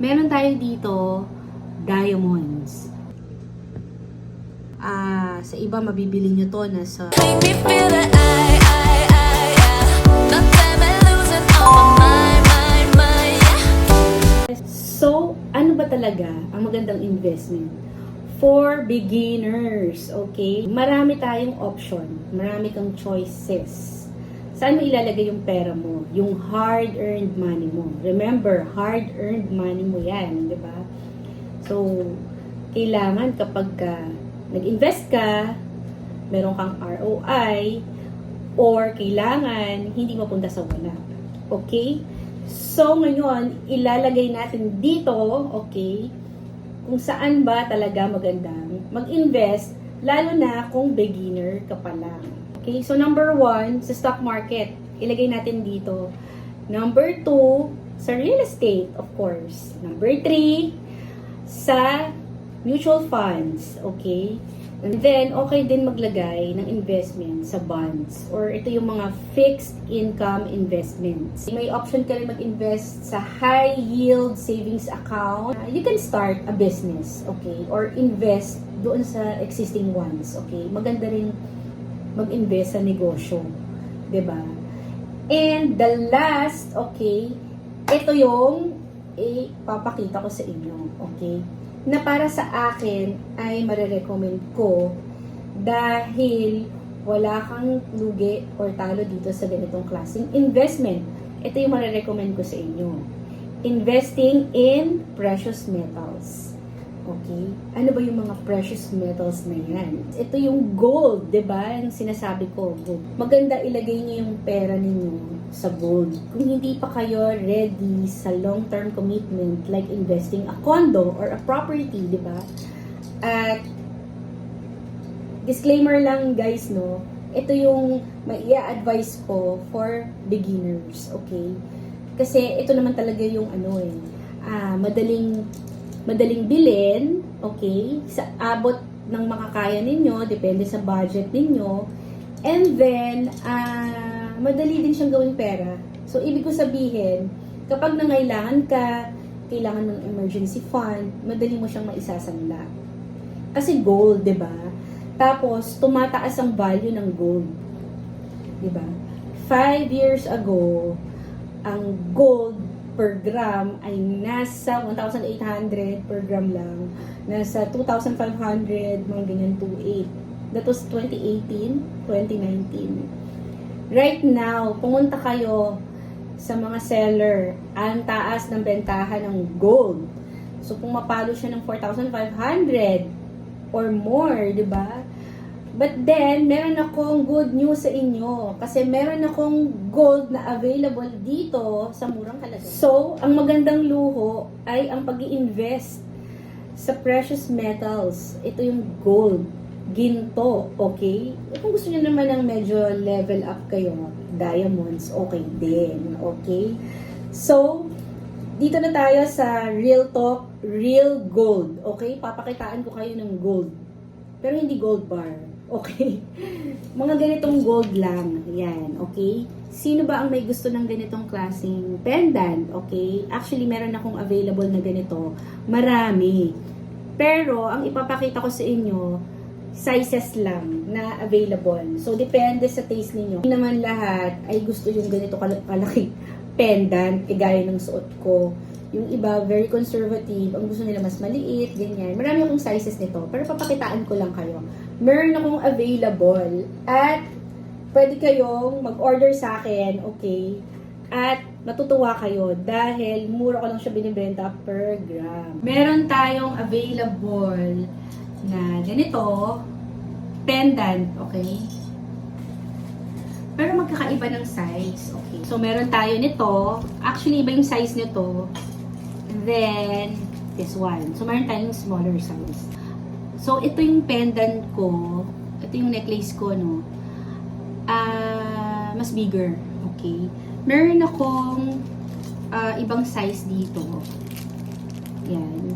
Meron tayo dito, diamonds. Sa iba, mabibili nyo to na sa... Make me feel that yeah. Don't let me lose it all my, yeah. So, ano ba talaga ang magandang investment? For beginners, okay? Marami tayong option. Marami kang choices. Saan mo ilalagay yung pera mo? Yung hard-earned money mo. Remember, hard-earned money mo yan, di ba? So, kailangan kapag nag-invest ka, meron kang ROI, or kailangan hindi mapunta sa wala. Okay? So, ngayon, ilalagay natin dito, okay, kung saan ba talaga magandang mag-invest, lalo na kung beginner ka pa lang. Okay? So, number 1, sa stock market, ilagay natin dito. Number 2, sa real estate, of course. Number 3, sa mutual funds, okay? And then, okay din maglagay ng investment sa bonds or ito yung mga fixed income investments. May option ka rin mag-invest sa high yield savings account. You can start a business, okay? Or invest doon sa existing ones, okay? Maganda rin mag-invest sa negosyo, 'di ba? And the last, okay, ito yung papakita ko sa inyo, okay? Na para sa akin ay marirecommend ko dahil wala kang lugi or talo dito sa ganitong klaseng investment. Ito yung marirecommend ko sa inyo. Investing in precious metals. Okay? Ano ba yung mga precious metals na yan? Ito yung gold, 'di ba? Yung sinasabi ko, gold. Maganda ilagay niyo yung pera ninyo sa gold. Kung hindi pa kayo ready sa long-term commitment like investing a condo or a property, 'di ba? At disclaimer lang guys, no. Ito yung mai-advise ko for beginners, okay? Kasi ito naman talaga yung madaling bilhin, okay? Sa abot ng makakaya ninyo, depende sa budget ninyo. And then, madali din siyang gawing pera. So, ibig ko sabihin, kapag nangailangan ka, kailangan ng emergency fund, madali mo siyang maisasanla. Kasi gold, 'di ba? Tapos, tumataas ang value ng gold. 'Di ba? 5 years ago, ang gold per gram ay nasa 1,800 per gram lang. Nasa 2,500, mga ganyan, 2,800. That was 2018, 2019. Right now, pumunta kayo sa mga seller, ang taas ng bentahan ng gold. So, kung mapalo siya ng 4,500 or more, di ba? But then, meron akong good news sa inyo. Kasi meron akong gold na available dito sa murang halaga. So, ang magandang luho ay ang pag-i-invest sa precious metals. Ito yung gold, ginto, okay? Kung gusto niyo naman ng medyo level up kayo, diamonds, okay din, okay? So, dito na tayo sa real talk, real gold, okay? Papakitaan ko kayo ng gold. Pero hindi gold bar. Okay? Mga ganitong gold lang. Yan. Okay? Sino ba ang may gusto ng ganitong klaseng pendant? Okay? Actually, meron akong available na ganito. Marami. Pero, ang ipapakita ko sa inyo, sizes lang na available. So, depende sa taste ninyo. Hindi naman lahat ay gusto yung ganito kalaki pendant, gaya ng suot ko. Yung iba, very conservative. Ang gusto nila mas maliit, ganyan. Marami akong sizes nito. Pero papakitaan ko lang kayo. Meron akong available. At pwede kayong mag-order sa akin, okay? At matutuwa kayo dahil mura ko lang siya binibenta per gram. Meron tayong available na ganito, pendant, okay? Pero magkakaiba ng size, okay? So, meron tayo nito. Actually, iba yung size nito. Then, this one. So, meron tayong smaller size. So, ito yung pendant ko. Ito yung necklace ko, no? Mas bigger. Okay? Meron akong ibang size dito. Yan.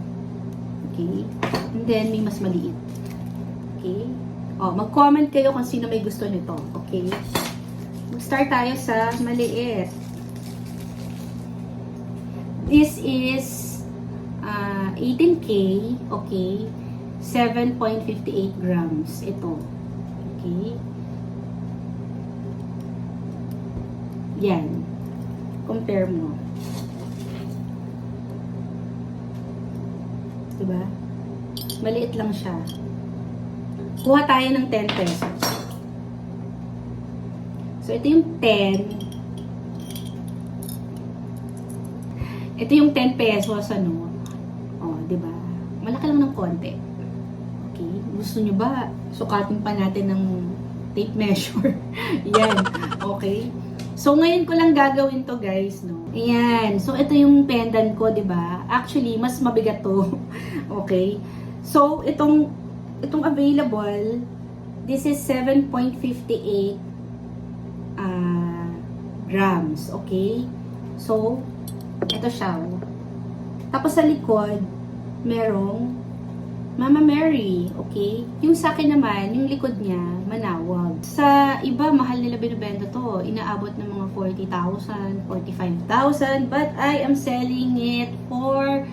Okay? And then, may mas maliit. Okay? Mag-comment kayo kung sino may gusto nito. Okay? Mag-start tayo sa maliit. This is 18K, okay, 7.58 grams ito. Okay? Yan. Compare mo. Diba? Maliit lang siya. Kuha tayo ng 10 pesos. So, ito yung 10. Ito yung 10 pesos, ano. O, diba? Malaki lang ng konti. Okay? Gusto nyo ba? Sukatin pa natin ng tape measure. Yan. Okay? So, ngayon ko lang gagawin to, guys, no? Ayan. So, ito yung pendant ko, diba? Actually, mas mabigat to. Okay? So, itong available, this is 7.58 grams. Okay? So, ito siya. Tapos sa likod, merong Mama Mary. Okay? Yung sa akin naman, yung likod niya, manawag. Sa iba, mahal nila binibenta to. Inaabot ng mga 40,000, 45,000. But I am selling it for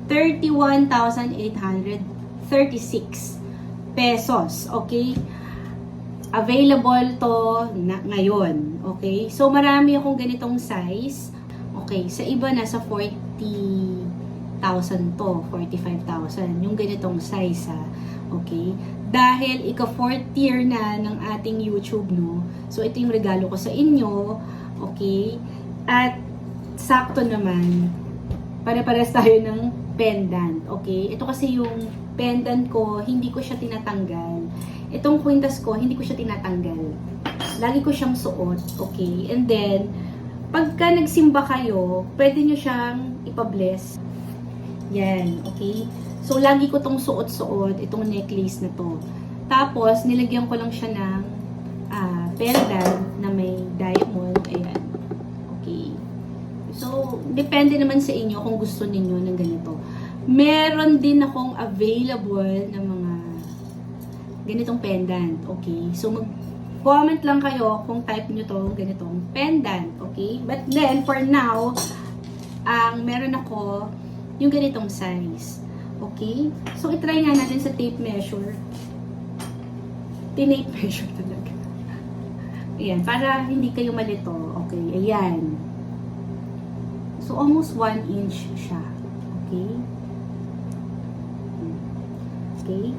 31,836 pesos. Okay? Available to ngayon. Okay? So, marami akong ganitong size. Okay, sa iba nasa 40,000 to, 45,000. Yung ganitong size, ha. Okay? Dahil ika-4th year na ng ating YouTube, no? So, ito yung regalo ko sa inyo. Okay? At, sakto naman, pare-pares tayo ng pendant. Okay? Ito kasi yung pendant ko, hindi ko siya tinatanggal. Itong kwintas ko, hindi ko siya tinatanggal. Lagi ko siyang suot. Okay? And then, pagka nagsimba kayo, pwede nyo siyang ipabless. Yan, okay? So, lagi ko tong suot-suot, itong necklace na to. Tapos, nilagyan ko lang siya ng pendant na may diamond. Ayan. Okay. So, depende naman sa inyo kung gusto ninyo ng ganito. Meron din akong available na mga ganitong pendant. Okay? So, comment lang kayo kung type nyo to ganitong pendant, okay? But then, for now, meron ako yung ganitong size. Okay? So, itry nga natin sa tape measure. Tinape measure talaga. Ayan, para hindi kayo malito. Okay, ayan. So, almost 1 inch siya. Okay? Okay?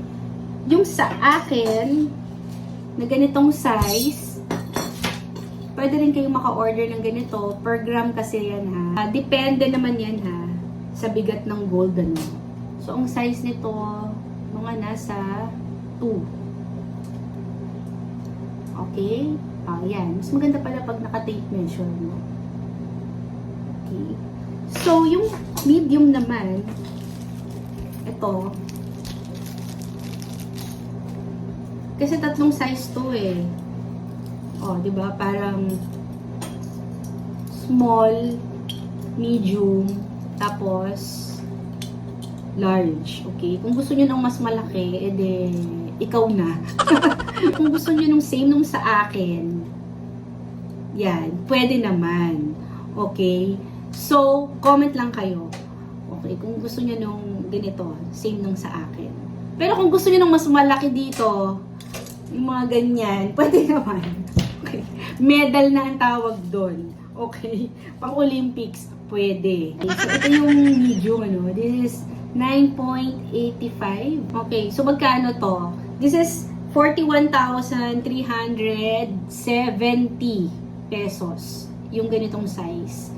Yung sa akin, na ganitong size, pwede rin kayong maka-order ng ganito. Per gram kasi yan, ha. Depende naman yan, ha, sa bigat ng gold, ano. So, ang size nito, mga nasa 2. Okay? Yan. Mas maganda pala pag naka-tape measure, no? Okay. So, yung medium naman, ito, kasi tatlong size to eh. Oh, 'di ba? Parang small, medium, tapos large. Okay? Kung gusto niyo ng mas malaki, edi ikaw na. Kung gusto niyo ng same nung sa akin, yan, pwede naman. Okay? So, comment lang kayo. Okay? Kung gusto niyo nung ganito, same nung sa akin. Pero kung gusto niyo ng mas malaki dito, yung mga ganyan, pwede naman. Okay. Medal na ang tawag doon. Okay. Pang-Olympics, pwede. Okay. So, ito yung medium, ano. This is 9.85. Okay. So, magkano to? This is 41,370 pesos. Yung ganitong size.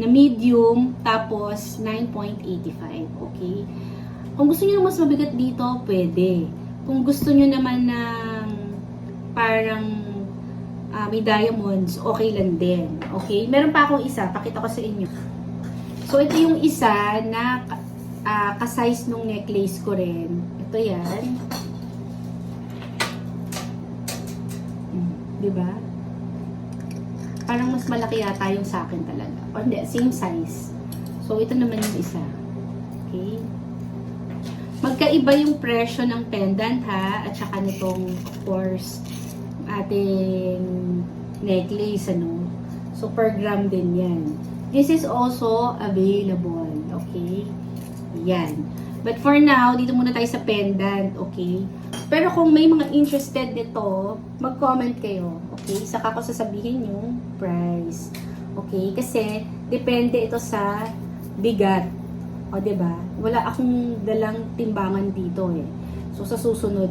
Na medium, tapos 9.85. Okay. Kung gusto niyo mas mabigat dito, pwede. Kung gusto nyo naman ng parang may diamonds, okay lang din. Okay? Meron pa akong isa. Pakita ko sa inyo. So, ito yung isa na ka-size nung necklace ko rin. Ito yan. Diba? Parang mas malaki yata yung sa akin talaga. O hindi, same size. So, ito naman yung isa. Okay? Magkaiba yung presyo ng pendant, ha, at saka nitong, of course, ating necklace, ano. So, per gram din yan. This is also available, okay? Yan. But for now, dito muna tayo sa pendant, okay? Pero kung may mga interested nito, mag-comment kayo, okay? Saka ko sasabihin yung price. Okay? Kasi, depende ito sa bigat. O, diba? Wala akong dalang timbangan dito eh. So, sa susunod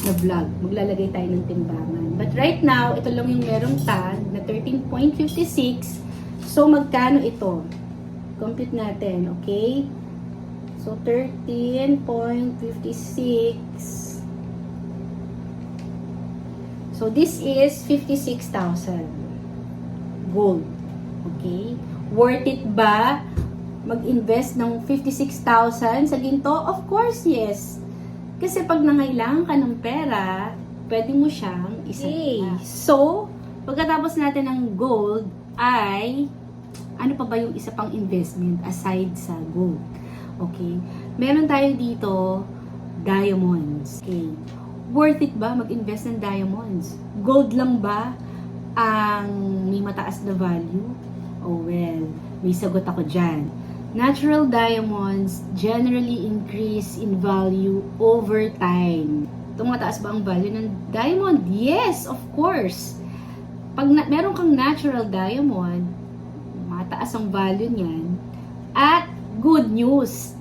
na vlog, maglalagay tayo ng timbangan. But right now, ito lang yung merong tag na 13.56. So, magkano ito? Compute natin, okay? So, 13.56. So, this is 56,000 gold. Okay? Worth it ba mag-invest ng 56,000 sa ginto? Of course, yes. Kasi pag nangailangan ka ng pera, pwede mo siyang isa. So, pagkatapos natin ng gold ay, ano pa ba yung isa pang investment aside sa gold? Okay? Meron tayo dito, diamonds. Okay? Worth it ba mag-invest ng diamonds? Gold lang ba ang may mataas na value? Oh well, may sagot ako dyan. Natural diamonds generally increase in value over time. Tumataas ba ang value ng diamond? Yes, of course. Pag meron kang natural diamond, mataas ang value niyan. At good news,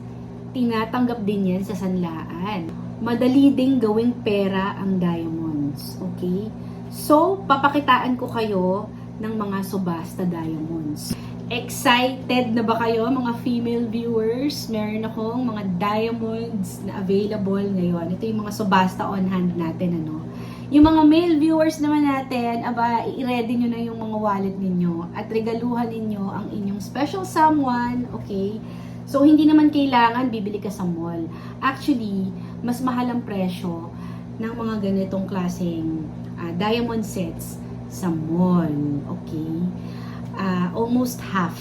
tinatanggap din yan sa sanlaan. Madali ding gawing pera ang diamonds. Okay? So, papakitaan ko kayo ng mga subasta diamonds. Excited na ba kayo mga female viewers? Meron akong mga diamonds na available ngayon. Ito yung mga subasta on hand natin, ano? Yung mga male viewers naman natin, aba, i-ready nyo na yung mga wallet ninyo at regaluhan ninyo ang inyong special someone, okay? So, hindi naman kailangan bibili ka sa mall. Actually, mas mahal ang presyo ng mga ganitong klaseng diamond sets sa mall, okay? Almost half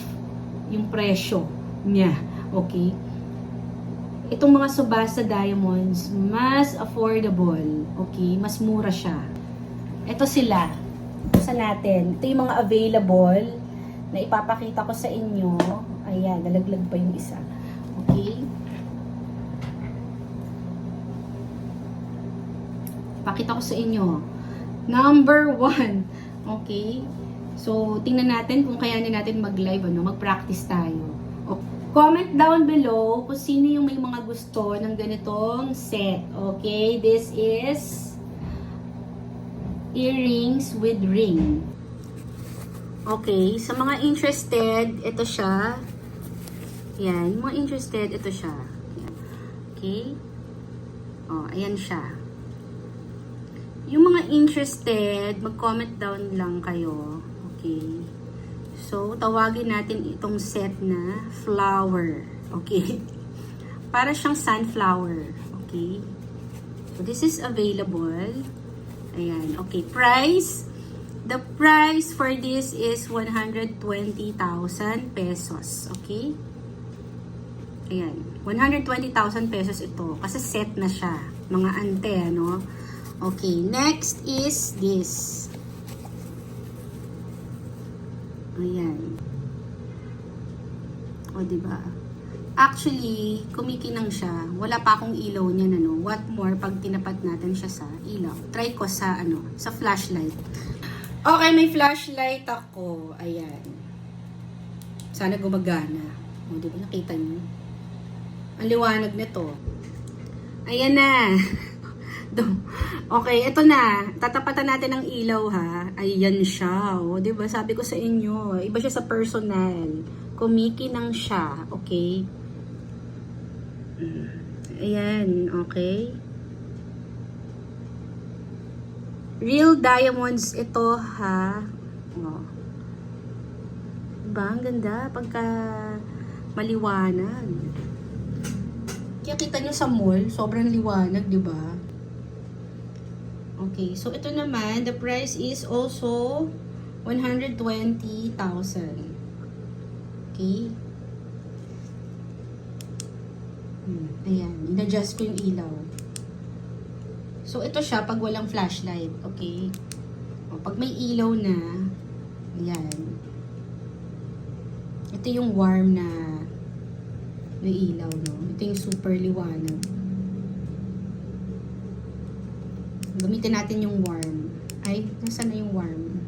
yung presyo niya, okay? Itong mga subasta diamonds, mas affordable, okay? Mas mura siya. Ito sila. Buksan natin. Ito yung mga available na ipapakita ko sa inyo. Ayan, nalaglag pa yung isa. Okay? Pakita ko sa inyo. Number 1. Okay? So, tingnan natin kung kayanin natin mag-live, ano, mag-practice tayo. Okay. Comment down below kung sino yung may mga gusto ng ganitong set. Okay? This is earrings with ring. Okay, sa mga interested, ito siya. Yan, yung mga interested, ito siya. Yan. Okay? Oh, ayan siya. Yung mga interested, mag-comment down lang kayo. Okay? So, tawagin natin itong set na flower. Okay? Para siyang sunflower. Okay? So, this is available. Ayan. Okay, price. The price for this is 120,000 pesos. Okay? Ayan. 120,000 pesos ito. Kasi set na siya. Mga ante, ano? Okay. Next is this. Ayan. O, diba? Actually, kumikinang siya. Wala pa akong ilaw niyan, ano? What more pag tinapat natin siya sa ilaw? Try ko sa, ano? Sa flashlight. Okay, may flashlight ako. Ayan. Sana gumagana. O, diba? Nakita niyo? Ang liwanag nito. Ayan na. Okay, ito na. Tatapatan natin ng ilaw, ha? Ayan siya. O, diba? Sabi ko sa inyo, iba siya sa personal. Kumikinang siya. Okay? Ayan. Okay? Real diamonds ito, ha? O. Diba? Ang ganda. Pagka maliwanag. Kaya kita nyo sa mall, sobrang liwanag, diba? Okay, so ito naman, the price is also 120,000. Okay? Ayan, in-adjust ko yung ilaw. So, ito siya pag walang flashlight. Okay? O, pag may ilaw na, ayan. Ito yung warm na May ilaw, no? Ito yung super liwanag. Gamitin natin yung warm. Ay, nasaan na yung warm?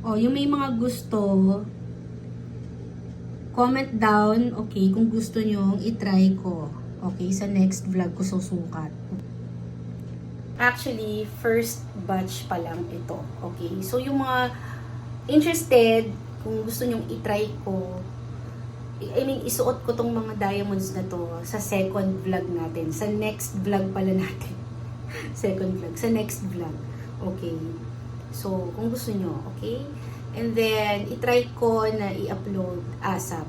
Oh, yung may mga gusto, comment down, okay, kung gusto nyo, itry ko. Okay, sa next vlog ko susukat. Actually, first batch pa lang ito. Okay, so yung mga interested, kung gusto nyong itry ko, I mean, isuot ko tong mga diamonds na to sa second vlog natin. Sa next vlog pala natin. Second vlog. Sa next vlog. Okay. So, kung gusto nyo, okay? And then, itry ko na i-upload ASAP.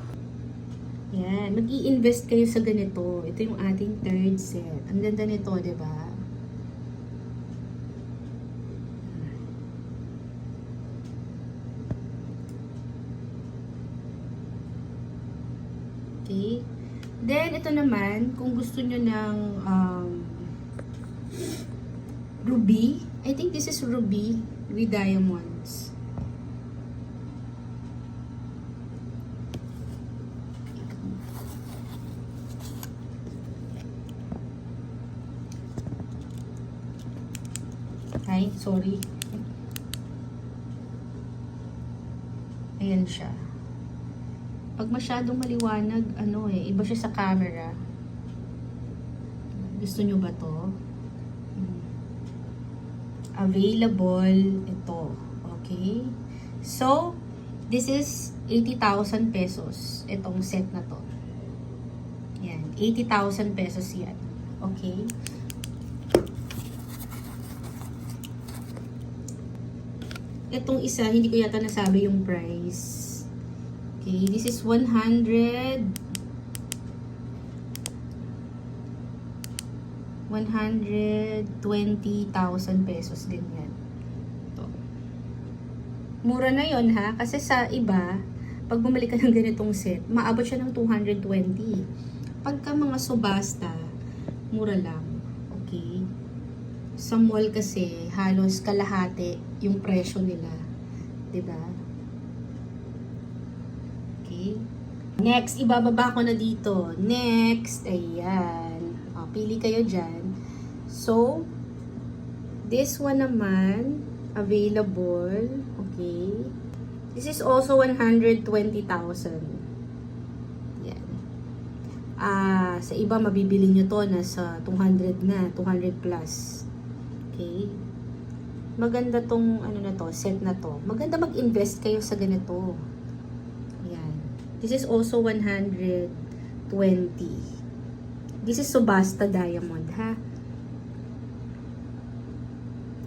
Yan. Mag-i-invest kayo sa ganito. Ito yung ating third set. Ang ganda nito, diba? Okay. Then, ito naman, kung gusto nyo ng ruby, I think this is ruby with diamonds. Ay, sorry. Ayan siya. Pag masyadong maliwanag, iba siya sa camera. Gusto nyo ba to? Available ito. Okay? So, this is 80,000 pesos. Itong set na to. Yan. 80,000 pesos yan. Okay? Itong isa, hindi ko yata nasabi yung price. Okay, this is 120,000 pesos din yan. Ito. Mura na yon ha, kasi sa iba, pag bumalik ka ng ganitong set, maabot siya ng 220. Pagka mga subasta, mura lang. Okay? Sa mall kasi, halos kalahati yung presyo nila. Diba? Okay. Next, ibababa ko na dito. Next, ayan. O, pili kayo dyan. So, this one naman, available. Okay. This is also 120,000. Yan. Sa iba, mabibili nyo to nasa 200 na, 200 plus. Okay. Maganda tong, set na to. Maganda mag-invest kayo sa ganito. This is also 120. This is subasta diamond, ha?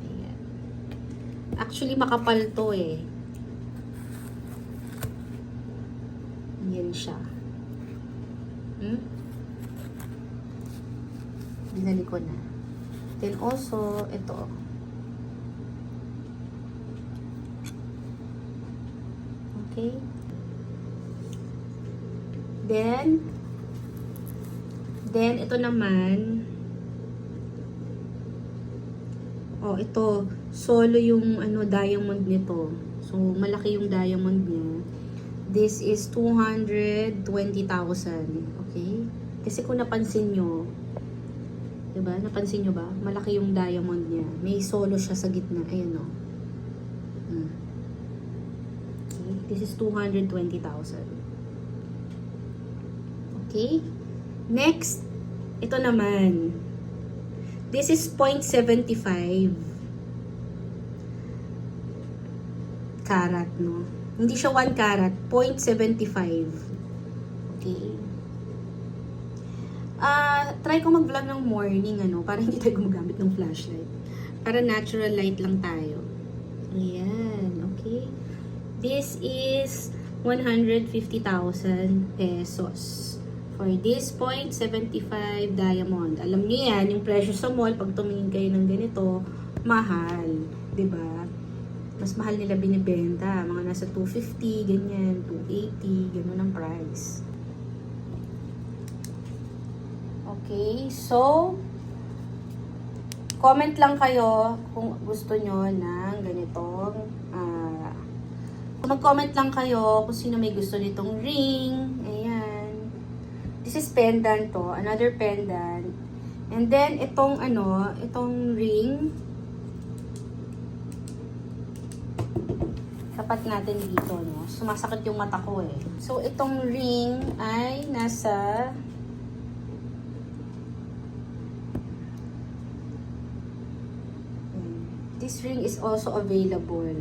Ayan. Actually, makapal to eh. Yan siya. Binali ko na. Then also, ito. Okay. Then, ito naman, ito, solo yung, diamond nito. So, malaki yung diamond niya. This is 220,000. Okay? Kasi kung napansin nyo, diba? Napansin nyo ba? Malaki yung diamond niya. May solo siya sa gitna. Ayan, o. Okay? This is 220,000. Okay? Next, ito naman. This is 0.75 carat, no? Hindi siya 1 carat, 0.75. Okay? Try ko mag-vlog ng morning, para hindi tayo gumagamit ng flashlight. Para natural light lang tayo. Ayan, okay? This is 150,000 pesos. For this 0.75 diamond. Alam niyo yan, yung presyo sa mall, pag tumingin kayo ng ganito, mahal. 'Di ba? Mas mahal nila binibenta. Mga nasa 250, ganyan, 280, ganun ang price. Okay, so, comment lang kayo kung gusto nyo ng ganitong Mag-comment lang kayo kung sino may gusto nitong ring. Ayan. This is pendant to. Another pendant. And then, itong itong ring. Tapat natin dito, no? Sumasakit yung mata ko, eh. So, itong ring ay nasa... This ring is also available.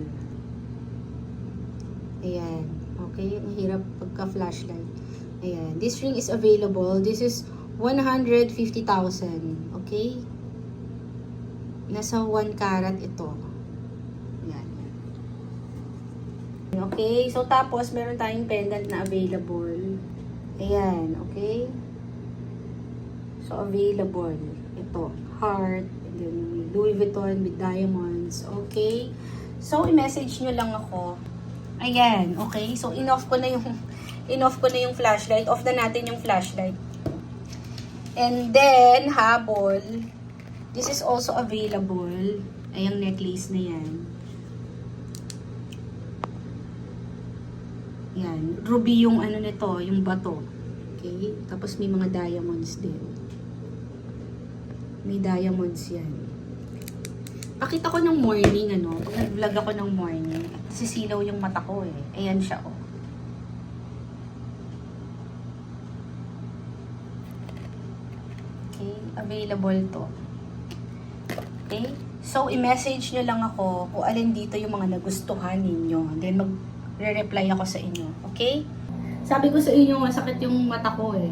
Ayan. Okay? Ang hirap pagka-flashlight. Ayan. This ring is available. This is 150,000. Okay? Nasa 1 carat ito. Ayan. Okay? So, tapos, meron tayong pendant na available. Ayan. Okay? So, available. Ito. Heart. And then, Louis Vuitton with diamonds. Okay? So, i-message nyo lang ako. Ayan, okay? So, in-off ko na yung flashlight. Off na natin yung flashlight. And then, habol. This is also available. Ayang necklace na yan. Yan. Ruby yung ano nito, yung bato. Okay? Tapos may mga diamonds din. May diamonds yan. Pakita ko ng morning, pag nag-vlog ako ng morning, sisilaw yung mata ko, eh. Ayan siya, oh. Okay, available to. Okay, so, i-message nyo lang ako kung alin dito yung mga nagustuhan ninyo. Then, magre-reply ako sa inyo. Okay? Sabi ko sa inyo, masakit yung mata ko, eh.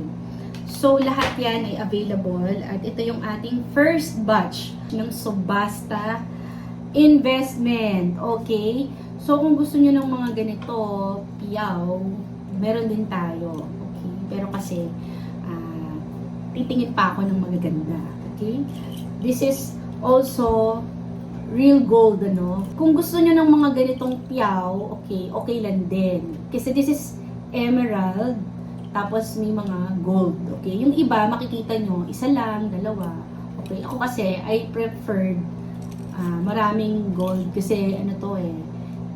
So, lahat yan ay available. At ito yung ating first batch ng Subasta investment. Okay? So, kung gusto nyo ng mga ganito, piyaw, meron din tayo. Okay? Pero kasi, titingin pa ako ng magaganda. Okay? This is also real gold, Kung gusto nyo ng mga ganitong piyaw, okay lang din. Kasi this is emerald, tapos may mga gold, okay? Yung iba, makikita nyo, isa lang, dalawa, okay? Ako kasi, I preferred maraming gold kasi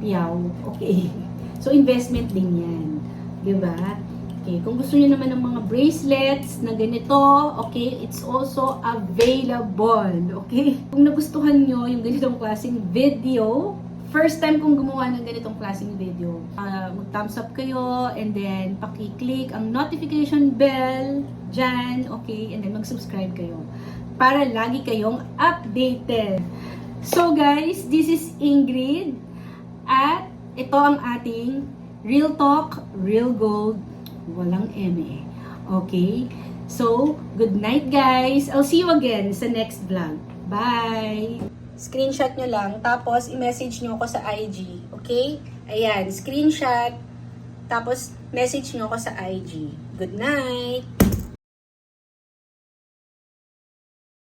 piyaw, okay? So, investment din yan, diba? Okay, kung gusto nyo naman ng mga bracelets na ganito, okay, it's also available, okay? Kung nagustuhan nyo yung ganitong klaseng video, first time kong gumawa ng ganitong klaseng video, mag-thumbs up kayo, and then paki-click ang notification bell dyan, okay, and then mag-subscribe kayo para lagi kayong updated. So guys, this is Ingrid, at ito ang ating Real Talk, Real Gold, walang eme. Okay? So, good night guys. I'll see you again sa next vlog. Bye! Screenshot nyo lang, tapos i-message nyo ako sa IG. Okay? Ayan, screenshot, tapos message nyo ako sa IG. Good night!